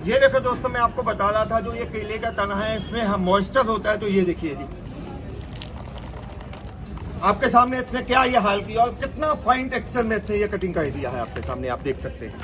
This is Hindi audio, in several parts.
ये देखो दोस्तों, मैं आपको बता रहा था जो ये केले का तना है इसमें हम मॉइस्चर होता है। तो ये देखिए जी, आपके सामने इसने क्या ये हाल किया और कितना फाइन टेक्सचर में इसने ये कटिंग कर दिया है आपके सामने, आप देख सकते हैं।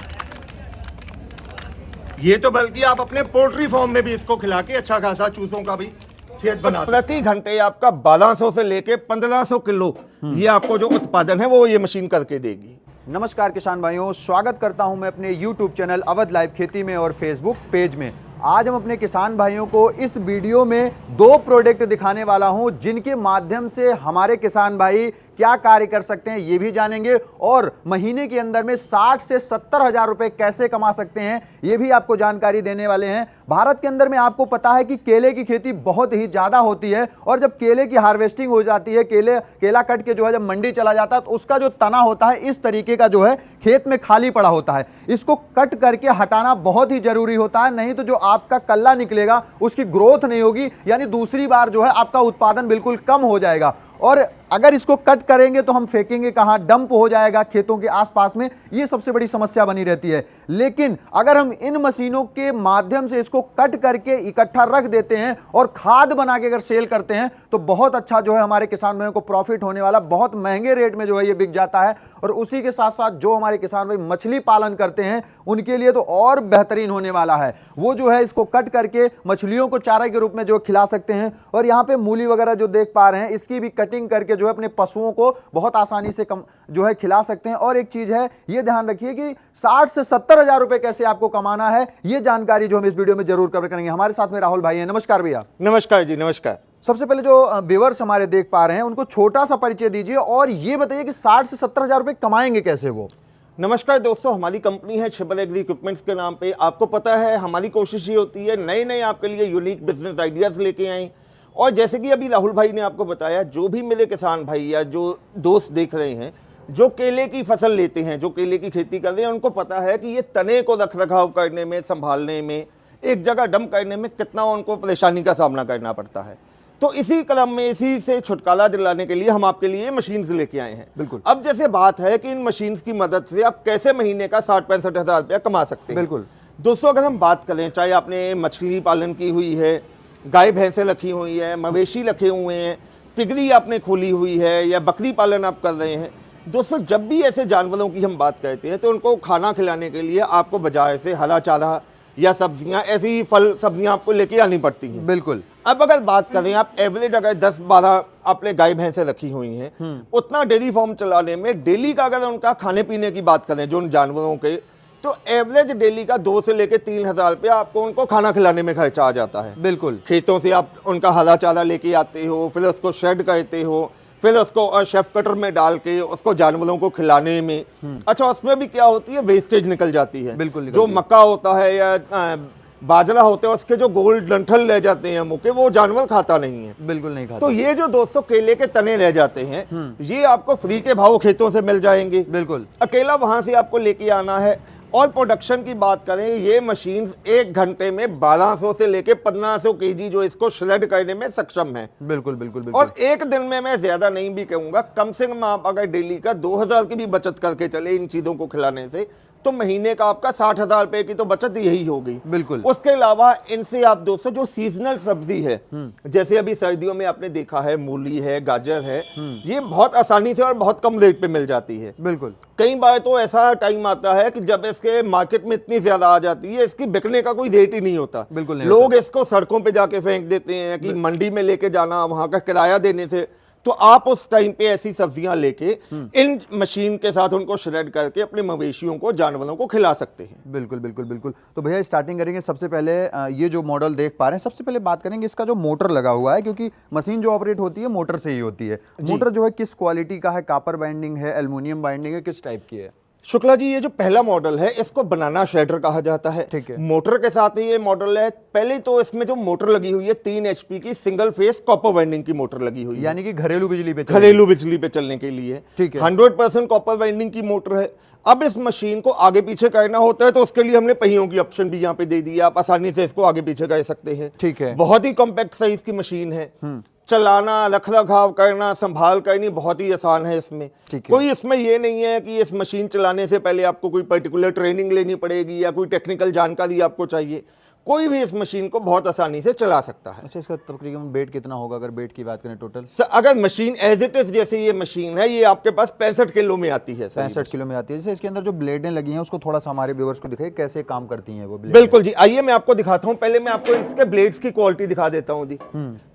ये तो बल्कि आप अपने पोल्ट्री फार्म में भी इसको खिला के अच्छा खासा चूसों का भी सेहत बना। प्रति घंटे आपका 1200 से लेके 1500 किलो ये आपको जो उत्पादन है वो ये मशीन करके देगी। नमस्कार किसान भाइयों, स्वागत करता हूं मैं अपने YouTube चैनल अवध लाइव खेती में और Facebook पेज में। आज हम अपने किसान भाइयों को इस वीडियो में दो प्रोडक्ट दिखाने वाला हूं जिनके माध्यम से हमारे किसान भाई क्या कार्य कर सकते हैं ये भी जानेंगे और महीने के अंदर में 60 से 70 हजार रुपए कैसे कमा सकते हैं ये भी आपको जानकारी देने वाले हैं। भारत के अंदर में आपको पता है कि केले की खेती बहुत ही ज्यादा होती है और जब केले की हार्वेस्टिंग हो जाती है, केला कट के जो है जब मंडी चला जाता है तो उसका जो तना होता है इस तरीके का जो है खेत में खाली पड़ा होता है। इसको कट करके हटाना बहुत ही जरूरी होता है, नहीं तो जो आपका कल्ला निकलेगा उसकी ग्रोथ नहीं होगी, यानी दूसरी बार जो है आपका उत्पादन बिल्कुल कम हो जाएगा। और अगर इसको कट करेंगे तो हम फेंकेंगे कहां, डंप हो जाएगा खेतों के आसपास में, ये सबसे बड़ी समस्या बनी रहती है। लेकिन अगर हम इन मशीनों के माध्यम से इसको कट करके इकट्ठा रख देते हैं और खाद बना के अगर सेल करते हैं तो बहुत अच्छा जो है हमारे किसान भाइयों को प्रॉफिट होने वाला, बहुत महंगे रेट में जो है ये बिक जाता है। और उसी के साथ साथ जो हमारे किसान भाई मछली पालन करते हैं उनके लिए तो और बेहतरीन होने वाला है। वो जो है इसको कट करके मछलियों को चारा के रूप में जो खिला सकते हैं। और यहाँ पे मूली वगैरह जो देख पा रहे हैं इसकी भी कटिंग करके जो है अपने पशुओं को बहुत आसानी से जो है खिला सकते हैं। और एक चीज है, ये ध्यान रखिए कि 60 से 70 हजार रुपए कैसे आपको कमाना है, ये जानकारी जो हम इस वीडियो में जरूर कवर करेंगे। हमारे साथ में राहुल भाई हैं। नमस्कार भैया। नमस्कार जी, नमस्कार। सबसे पहले जो व्यूअर्स हमारे देख पा रहे हैं उनको छोटा सा परिचय दीजिए और ये बताइए कि 60 से 70 हजार रुपए कमाएंगे कैसे वो। नमस्कार दोस्तों, हमारी कंपनी है छिबल एग्री इक्विपमेंट्स के नाम पे। आपको पता है हमारी कोशिश ये होती है नए नए आपके लिए यूनिक बिजनेस आइडियाज लेके आए। और जैसे कि अभी राहुल भाई ने आपको बताया, जो भी मेरे किसान भाई या जो दोस्त देख रहे हैं जो केले की फसल लेते हैं, जो केले की खेती कर रहे हैं, उनको पता है कि ये तने को रख रखाव करने में, संभालने में, एक जगह डंप करने में कितना उनको परेशानी का सामना करना पड़ता है। तो इसी क्रम में इसी से छुटकारा दिलाने के लिए हम आपके लिए मशीन्स लेके आए हैं। बिल्कुल। अब जैसे बात है कि इन मशीन्स की मदद से आप कैसे महीने का 60-65 हजार रुपया कमा सकते हैं। बिल्कुल दोस्तों, अगर हम बात करें, चाहे आपने मछली पालन की हुई है, गाय भैंसें रखी हुई है, मवेशी रखे हुए हैं, पिगरी आपने खोली हुई है या बकरी पालन आप कर रहे हैं, दोस्तों जब भी ऐसे जानवरों की हम बात करते हैं तो उनको खाना खिलाने के लिए आपको बाजार से हरा चारा या सब्जियां, ऐसी फल सब्जियां आपको लेके आनी पड़ती हैं। बिल्कुल। अब अगर बात करें, आप एवरेज अगर 10-12 आपने गाय भैंसें रखी हुई हैं, उतना डेयरी फार्म चलाने में डेली का अगर उनका खाने पीने की बात करें जो उन जानवरों के, तो एवरेज डेली का 2 से लेके 3 हजार रुपया आपको उनको खाना खिलाने में खर्चा आ जाता है। बिल्कुल। खेतों से आप उनका हरा चारा लेके आते हो, फिर उसको शेड करते हो, फिर उसको शेफ कटर में डाल के उसको जानवरों को खिलाने में, अच्छा उसमें भी क्या होती है, वेस्टेज निकल जाती है। बिल्कुल। जो मक्का होता है या बाजरा होता है उसके जो गोल डंठल रह जाते हैं मुँह के, वो जानवर खाता नहीं है। बिल्कुल नहीं खाता। तो ये जो दोस्तों केले के तने रह जाते हैं ये आपको फ्री के भाव खेतों से मिल जाएंगे। बिल्कुल। अकेला वहां से आपको लेके आना है। और प्रोडक्शन की बात करें, ये मशीन 1 घंटे में 1200 से लेके 1500 केजी जो इसको श्रेड करने में सक्षम है। बिल्कुल बिल्कुल बिल्कुल। और एक दिन में मैं ज्यादा नहीं भी कहूंगा, कम से कम आप अगर डेली का 2000 की भी बचत करके चले इन चीजों को खिलाने से, तो महीने का आपका 60 हजार रुपए की तो बचत यही होगी। बिल्कुल। उसके अलावा इनसे आप दोस्तों जो सीजनल सब्जी है, जैसे अभी सर्दियों में आपने देखा है मूली है, गाजर है, ये बहुत आसानी से और बहुत कम रेट पे मिल जाती है। बिल्कुल। कई बार तो ऐसा टाइम आता है कि जब इसके मार्केट में इतनी ज्यादा आ जाती है, इसकी बिकने का कोई रेट ही नहीं होता। बिल्कुल नहीं लोग इसको सड़कों पे जाके फेंक देते हैं कि मंडी में लेके जाना, वहां का किराया देने से। तो आप उस टाइम पे ऐसी सब्जियां लेके इन मशीन के साथ उनको श्रेड करके अपने मवेशियों को, जानवरों को खिला सकते हैं। बिल्कुल बिल्कुल बिल्कुल। तो भैया स्टार्टिंग करेंगे, सबसे पहले ये जो मॉडल देख पा रहे हैं, सबसे पहले बात करेंगे इसका जो मोटर लगा हुआ है, क्योंकि मशीन जो ऑपरेट होती है मोटर से ही होती है। मोटर जो है किस क्वालिटी का है, कॉपर बाइंडिंग है, एल्युमिनियम बाइंडिंग है, किस टाइप की है? शुक्ला जी, ये जो पहला मॉडल है इसको बनाना शेडर कहा जाता है। ठीक है। मोटर के साथ ही ये मॉडल है। पहले तो इसमें जो मोटर लगी हुई है 3 HP की सिंगल फेस कॉपर वाइंडिंग की मोटर लगी हुई है, यानी कि घरेलू बिजली पे चलने के लिए। ठीक है। 100% कॉपर वाइंडिंग की मोटर है। अब इस मशीन को आगे पीछे करना होता है तो उसके लिए हमने पहियों की ऑप्शन भी यहाँ पे दे दी है, आप आसानी से इसको आगे पीछे कर सकते हैं। ठीक है। बहुत ही कॉम्पैक्ट साइज की मशीन है। चलाना, रख रखाव करना, संभाल करनी बहुत ही आसान है इसमें। ठीक है। कोई इसमें ये नहीं है कि इस मशीन चलाने से पहले आपको कोई पर्टिकुलर ट्रेनिंग लेनी पड़ेगी या कोई टेक्निकल जानकारी आपको चाहिए। कोई भी इस मशीन को बहुत आसानी से चला सकता है। अच्छा, इसका तकरीबन वेट कितना होगा अगर वेट की बात करें टोटल? अगर मशीन एज इट इज जैसे ये मशीन है, ये आपके पास 65 किलो में आती है। 65 किलो में आती है। जैसे इसके अंदर जो ब्लेडें लगी हैं उसको थोड़ा सा हमारे व्यूअर्स को दिखाइए कैसे काम करती हैं वो ब्लेड। बिल्कुल जी, आइए मैं आपको दिखाता हूं। पहले मैं आपको इसके ब्लेड्स की क्वालिटी दिखा देता हूं जी।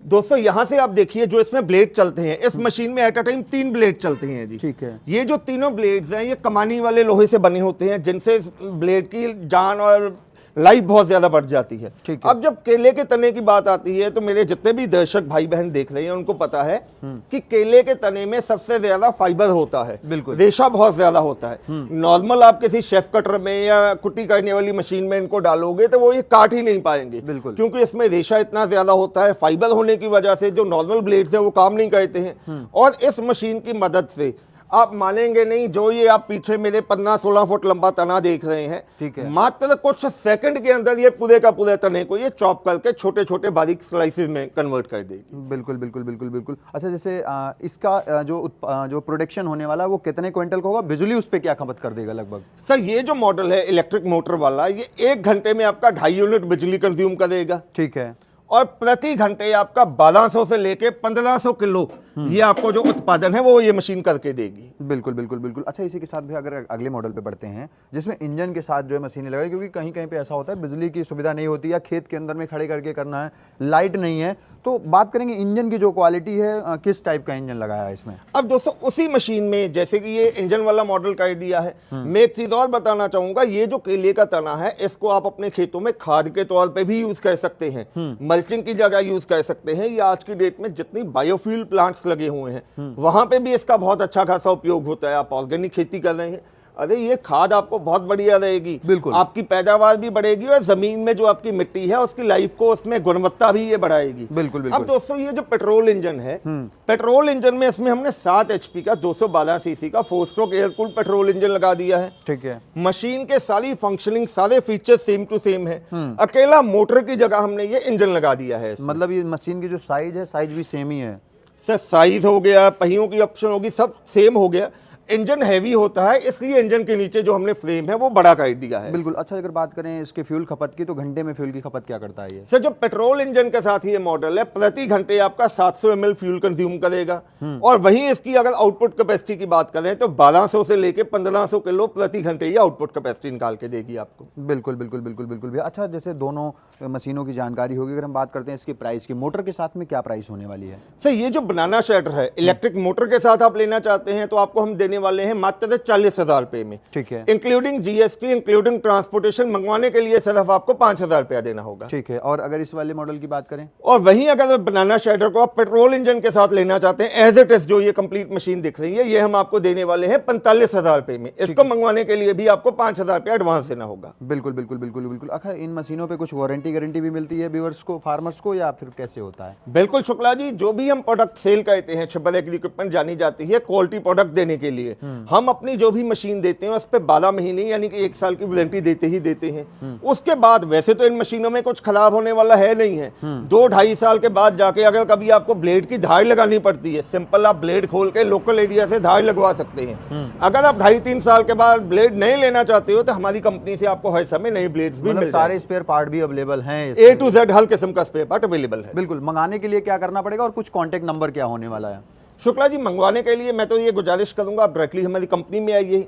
दोस्तों यहां से आप देखिए जो इसमें ब्लेड चलते हैं, इस मशीन में एट अ टाइम 3 ब्लेड चलते हैं जी। ठीक है। ये जो तीनों ब्लेड्स हैं ये कमानी वाले लोहे से बने होते हैं, जिनसे ब्लेड की जान और लाइफ बहुत ज्यादा बढ़ जाती है। ठीक है। अब जब केले के तने की बात आती है तो मेरे जितने भी दर्शक भाई बहन देख रहे हैं उनको पता है कि केले के तने में सबसे ज्यादा फाइबर होता है। बिल्कुल। रेशा बहुत ज्यादा होता है। नॉर्मल आप किसी शेफ कटर में या कुट्टी करने वाली मशीन में इनको डालोगे तो वो ये काट ही नहीं पाएंगे। बिल्कुल। क्योंकि इसमें रेशा इतना ज्यादा होता है। फाइबर होने की वजह से जो नॉर्मल ब्लेड्स है वो काम नहीं करते हैं। और इस मशीन की मदद से आप मानेंगे नहीं, जो ये आप पीछे मेरे 15-16 फुट लंबा तना देख रहे हैं, ठीक है। मात्र कुछ सेकंड के अंदर ये पूरे का पूरे तने को ये चॉप करके छोटे छोटे बारीक स्लाइसेस में कन्वर्ट कर देगी। बिल्कुल बिल्कुल बिल्कुल बिल्कुल। अच्छा, जैसे इसका जो प्रोडक्शन होने वाला है वो कितने क्विंटल का होगा? बिजली उस पर क्या खपत कर देगा लगभग? सर ये जो मॉडल है इलेक्ट्रिक मोटर वाला, ये 1 घंटे में आपका 2.5 यूनिट बिजली कंज्यूम करेगा। ठीक है। और प्रति घंटे आपका 1200 से लेके 1500 किलो ये आपको जो उत्पादन है वो ये मशीन करके देगी। बिल्कुल बिल्कुल बिल्कुल। अच्छा, इसी के साथ भी अगर अगले मॉडल पे बढ़ते हैं जिसमें इंजन के साथ जो है मशीनें लगाई, क्योंकि कहीं कहीं पे ऐसा होता है बिजली की सुविधा नहीं होती या खेत के अंदर में खड़े करके करना है, लाइट नहीं है, तो बात करेंगे इंजन की जो क्वालिटी है, किस टाइप का इंजन लगाया है इसमें? अब दोस्तों उसी मशीन में जैसे कि ये इंजन वाला मॉडल कर दिया है, मैं एक चीज और बताना चाहूंगा। ये जो केले का तना है इसको आप अपने खेतों में खाद के तौर पे भी यूज कर सकते हैं, मल्चिंग की जगह यूज कर सकते हैं। ये आज की डेट में जितनी बायोफ्यूल प्लांट्स लगे हुए हैं वहां पे भी इसका बहुत अच्छा खासा उपयोग होता है। आप ऑर्गेनिक खेती कर रहे हैं, अरे ये खाद आपको बहुत बढ़िया रहेगी। बिल्कुल। आपकी पैदावार भी बढ़ेगी और जमीन में जो आपकी मिट्टी है उसकी लाइफ को, उसमें गुणवत्ता भी ये बढ़ाएगी। बिल्कुल बिल्कुल। अब दोस्तों ये जो पेट्रोल इंजन है, पेट्रोल इंजन में इसमें हमने 7 HP का 212 सीसी का 4 stroke air cooled petrol engine लगा दिया है। ठीक है। मशीन के सारी फंक्शनिंग, सारे फीचर्स सेम टू सेम है। अकेला मोटर की जगह हमने ये इंजन लगा दिया है इसमें। मतलब ये मशीन की जो साइज है, साइज भी सेम ही है? सर साइज हो गया, पहियों की ऑप्शन होगी, सब सेम हो गया। इंजन हैवी होता है इसलिए इंजन के नीचे जो हमने फ्रेम है वो बड़ा कर दिया है। बिल्कुल। अच्छा, अगर बात करें इसके फ्यूल खपत की तो घंटे में फ्यूल की खपत क्या करता है ये? सर जो पेट्रोल इंजन के साथ ये मॉडल है प्रति घंटे आपका 700 ml फ्यूल कंज्यूम करेगा। और वहीं इसकी अगर आउटपुट कैपेसिटी की बात करें तो 1200 से लेके 1500 किलो प्रति घंटे ये आउटपुट कैपेसिटी निकाल के देगी आपको। बिल्कुल बिल्कुल बिल्कुल बिल्कुल भैया। अच्छा, जैसे दोनों मशीनों की जानकारी होगी, अगर हम बात करते हैं इसकी प्राइस की, मोटर के साथ में क्या प्राइस होने वाली है? सर ये जो बनाना शेड है इलेक्ट्रिक मोटर के साथ आप लेना चाहते हैं तो आपको हम देने वाले हैं मात्र 40,000 रुपए में। ठीक है। इंक्लूडिंग जीएसटी, इंक्लूडिंग ट्रांसपोर्टेशन, मंगवाने के लिए सिर्फ आपको 5,000 रुपया देना होगा। ठीक है। और अगर इस वाले मॉडल की बात करें? और वहीं अगर बनाना शेडर को आप पेट्रोल इंजन के साथ लेना चाहते हैं एज इट इज, जो ये कंप्लीट मशीन दिख रही है, ये हम आपको देने वाले हैं 45,000 रुपए में। इसको मंगवाने के लिए भी आपको 5,000 रुपया एडवांस देना होगा। बिल्कुल बिल्कुल बिल्कुल बिल्कुल। अच्छा, इन मशीनों पे कुछ वारंटी गारंटी भी मिलती है व्यूअर्स को, फार्मर्स को, या फिर कैसे होता है? बिल्कुल शुक्ला जी, जो भी हम प्रोडक्ट सेल करते हैं, छिब्बर एग्री इक्विपमेंट जानी जाती है क्वालिटी प्रोडक्ट देने के लिए। हम अपनी जो भी मशीन देते हैं उस पर 12 महीने यानी कि 1 साल की वारंटी देते ही देते हैं। उसके बाद वैसे तो इन मशीनों में कुछ खराब होने वाला है नहीं है। 2-2.5 साल के बाद जाके अगर कभी आपको ब्लेड की धार लगानी पड़ती है, सिंपल आप ब्लेड खोल के लोकल एरिया से धार लगवा सकते हैं। अगर आप 2.5-3 साल के बाद ब्लेड नहीं लेना चाहते हो तो हमारी कंपनी से आपको हर समय नई ब्लेड्स भी मिल सारे स्पेयर पार्ट भी अवेलेबल हैं, A to Z हर किस्म का स्पेयर पार्ट अवेलेबल है। बिल्कुल। मंगाने के लिए क्या करना पड़ेगा और कुछ कॉन्टेक्ट नंबर क्या होने वाला है? शुक्ला जी, मंगवाने के लिए मैं तो ये गुजारिश करूंगा आप डायरेक्टली हमारी कंपनी में आइए।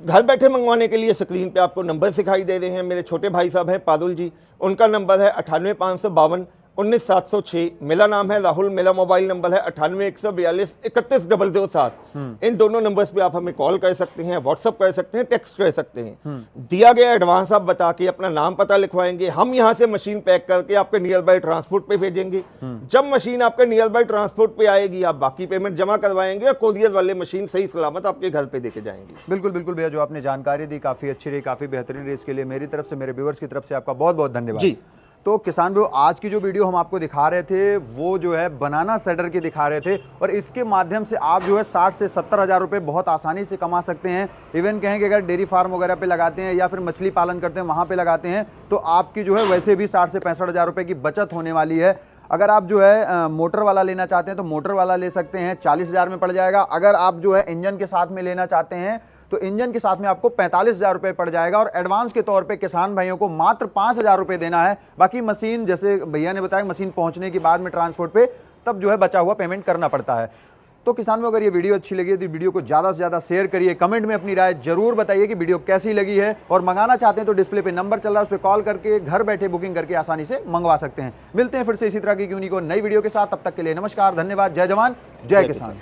घर बैठे मंगवाने के लिए स्क्रीन पे आपको नंबर दिखाई दे रहे हैं। मेरे छोटे भाई साहब हैं पारुल जी, उनका नंबर है 98 552 19 706। मेरा नाम है राहुल, मेरा मोबाइल नंबर है 98 142 31 007। इन दोनों नंबर्स पे आप हमें कॉल कर सकते हैं, व्हाट्सअप कर सकते हैं, टेक्स्ट कर सकते हैं। दिया गया एडवांस आप बता के अपना नाम पता लिखवाएंगे, हम यहाँ से मशीन पैक करके आपके नियर बाय ट्रांसपोर्ट पे भेजेंगे। जब मशीन आपके नियर बाय ट्रांसपोर्ट पे आएगी आप बाकी पेमेंट जमा करवाएंगे और कोरियर वाले मशीन सही सलामत आपके घर पे देके जाएंगे। बिल्कुल बिल्कुल भैया, जो आपने जानकारी दी काफी अच्छी रही, काफी बेहतरीन रही। इसके लिए मेरी तरफ से, मेरे व्यूअर्स की तरफ से आपका बहुत बहुत धन्यवाद जी। तो किसान भाइयों, आज की जो वीडियो हम आपको दिखा रहे थे वो जो है बनाना शेडर की दिखा रहे थे, और इसके माध्यम से आप जो है 60 से 70 हज़ार रुपये बहुत आसानी से कमा सकते हैं। इवन कहें कि अगर डेयरी फार्म वगैरह पे लगाते हैं या फिर मछली पालन करते हैं वहाँ पे लगाते हैं तो आपकी जो है वैसे भी 60 से 65 हज़ार रुपये की बचत होने वाली है। अगर आप जो है मोटर वाला लेना चाहते हैं तो मोटर वाला ले सकते हैं, 40,000 में पड़ जाएगा। अगर आप जो है इंजन के साथ में लेना चाहते हैं तो इंजन के साथ में आपको 45,000 रुपए पड़ जाएगा और एडवांस के तौर पे किसान भाइयों को मात्र 5,000 रुपए देना है। बाकी मशीन, जैसे भैया ने बताया, मशीन पहुंचने के बाद में ट्रांसपोर्ट पे तब जो है बचा हुआ पेमेंट करना पड़ता है। तो किसान भाइयों, अगर ये वीडियो अच्छी लगी है तो वीडियो को ज़्यादा से ज़्यादा शेयर करिए, कमेंट में अपनी राय जरूर बताइए कि वीडियो कैसी लगी है, और मंगाना चाहते हैं तो डिस्प्ले पे नंबर चल रहा है, उस पर कॉल करके घर बैठे बुकिंग करके आसानी से मंगवा सकते हैं। मिलते हैं फिर से इसी तरह की यूनिक और नई वीडियो के साथ, तब तक के लिए नमस्कार, धन्यवाद, जय जवान जय किसान।